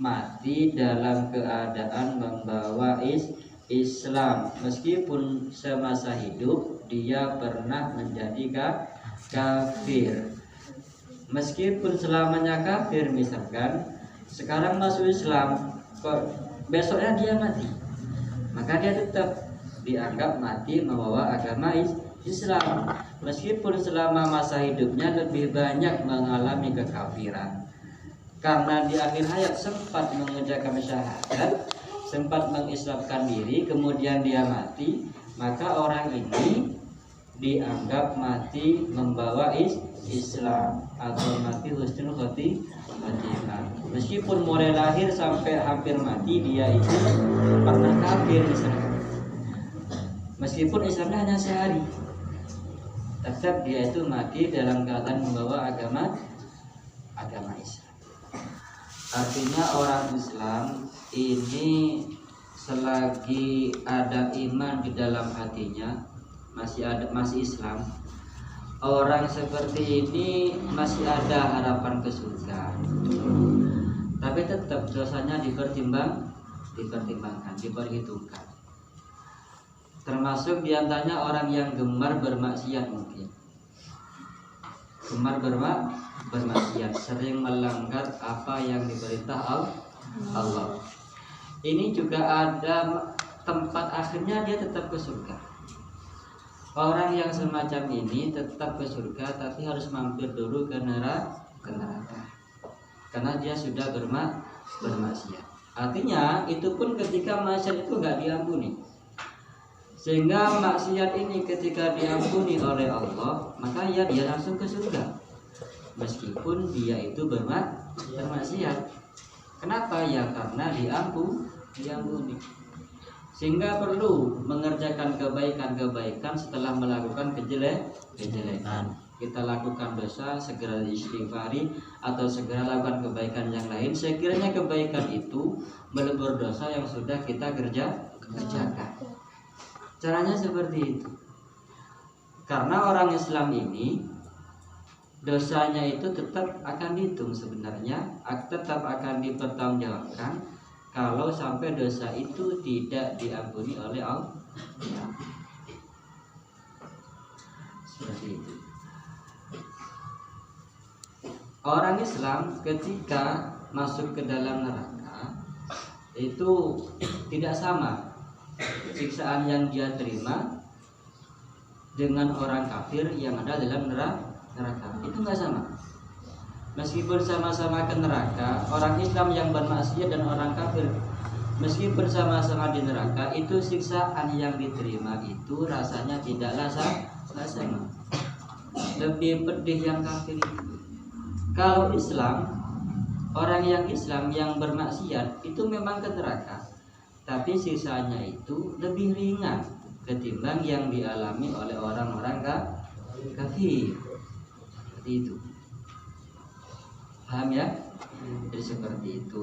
mati dalam keadaan membawa Islam, meskipun semasa hidup dia pernah menjadi kafir. Meskipun selamanya kafir, misalkan sekarang masuk Islam, kok besoknya dia mati, maka dia tetap dianggap mati membawa agama Islam, meskipun selama masa hidupnya lebih banyak mengalami kekafiran. Karena di akhir hayat sempat mengucapkan syahadat, sempat mengislamkan diri, kemudian dia mati, maka orang ini dianggap mati membawa Islam atau mati husnul khotimah. Meskipun mulai lahir sampai hampir mati dia itu pernah kafir misalnya, meskipun Islamnya hanya sehari, tetap dia itu mati dalam keadaan membawa agama Islam. Artinya orang Islam ini selagi ada iman di dalam hatinya, masih Islam, orang seperti ini masih ada harapan ke surga. Tapi tetap dosanya dipertimbangkan, diperhitungkan. Termasuk diantaranya orang yang gemar bermaksiat, mungkin gemar bermaksiat, sering melanggar apa yang diperintah Allah. Ini juga ada tempat akhirnya dia tetap ke surga. Orang yang semacam ini tetap ke surga, tapi harus mampir dulu ke neraka, karena dia sudah bermaksiat. Artinya itu pun ketika maksiat itu nggak diampuni. Sehingga maksiat ini ketika diampuni oleh Allah, maka ya dia langsung ke surga, meskipun dia itu bermaksiat. Kenapa? Ya karena diampuni. Sehingga perlu mengerjakan kebaikan setelah melakukan kejelekan. Kita lakukan dosa, segera istighfari atau segera lakukan kebaikan yang lain, sekiranya kebaikan itu melebur dosa yang sudah kita kerjakan. Caranya seperti itu. Karena orang Islam ini dosanya itu tetap akan dihitung, sebenarnya tetap akan dipertanggungjawabkan kalau sampai dosa itu tidak diampuni oleh Allah. Seperti itu. Orang Islam ketika masuk ke dalam neraka itu tidak sama siksaan yang dia terima dengan orang kafir yang ada dalam neraka. Itu nggak sama. Meskipun sama-sama ke neraka, orang Islam yang bermaksiat dan orang kafir, meskipun sama-sama di neraka, itu siksaan yang diterima itu rasanya tidaklah sama. Lebih pedih yang kafir itu. Kalau Islam, orang yang Islam yang bermaksiat itu memang ke neraka, tapi sisanya itu lebih ringan ketimbang yang dialami oleh orang-orang kafir. Seperti itu. Paham ya? Jadi seperti itu.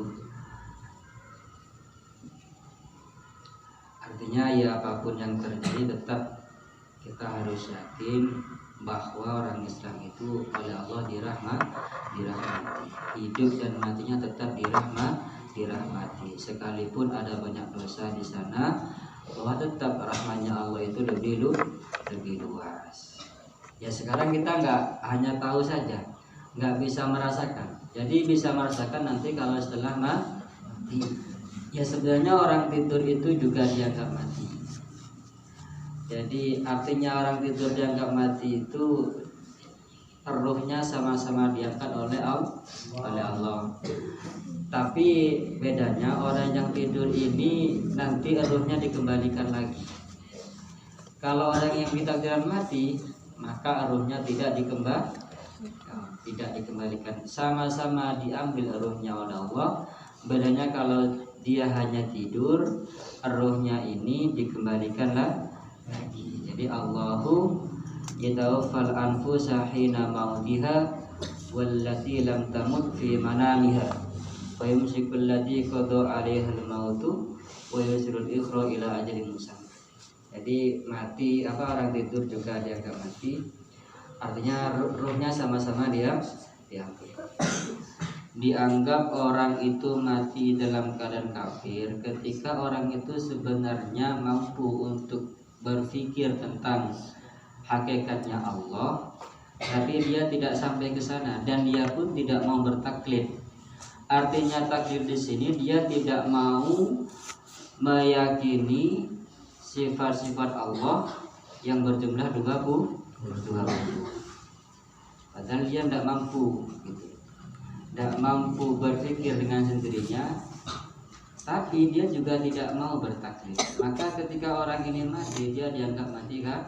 Artinya ya apapun yang terjadi tetap kita harus yakin bahwa orang Islam itu oleh Allah dirahmati. Hidup dan matinya tetap dirahmati. Sekalipun ada banyak dosa di sana, bahwa tetap rahmatnya Allah itu lebih luas. Ya sekarang kita nggak hanya tahu saja, nggak bisa merasakan. Jadi bisa merasakan nanti kalau setelah mati. Ya sebenarnya orang tidur itu juga dianggap mati. Jadi artinya orang tidur dianggap mati itu ruhnya sama-sama diangkat oleh Allah. Tapi bedanya orang yang tidur ini nanti ruhnya dikembalikan lagi. Kalau orang yang ditakdirkan mati, maka ruhnya tidak dikembalikan, sama-sama diambil ruhnya oleh Allah. Bedanya kalau dia hanya tidur, ruhnya ini dikembalikan lagi. Jadi Allahu yatawaffal anfusa hina mautiha wallati lam tamut fi manamiha wa yumsikul lati qada 'alaihal mautu wa yusirul ikhra ila ajalin musamma. Jadi mati orang tidur juga dianggap mati. Artinya ruhnya sama-sama dia diambil. dianggap orang itu mati dalam keadaan kafir ketika orang itu sebenarnya mampu untuk berpikir tentang hakikatnya Allah, tapi dia tidak sampai ke sana dan dia pun tidak mau bertaklid. Artinya taklid di sini dia tidak mau meyakini sifat-sifat Allah yang berjumlah 20. Padahal dia tidak mampu gitu. Tidak mampu berpikir dengan sendirinya, tapi dia juga tidak mau bertaklid. Maka ketika orang ini mati, dia dianggap mati kan?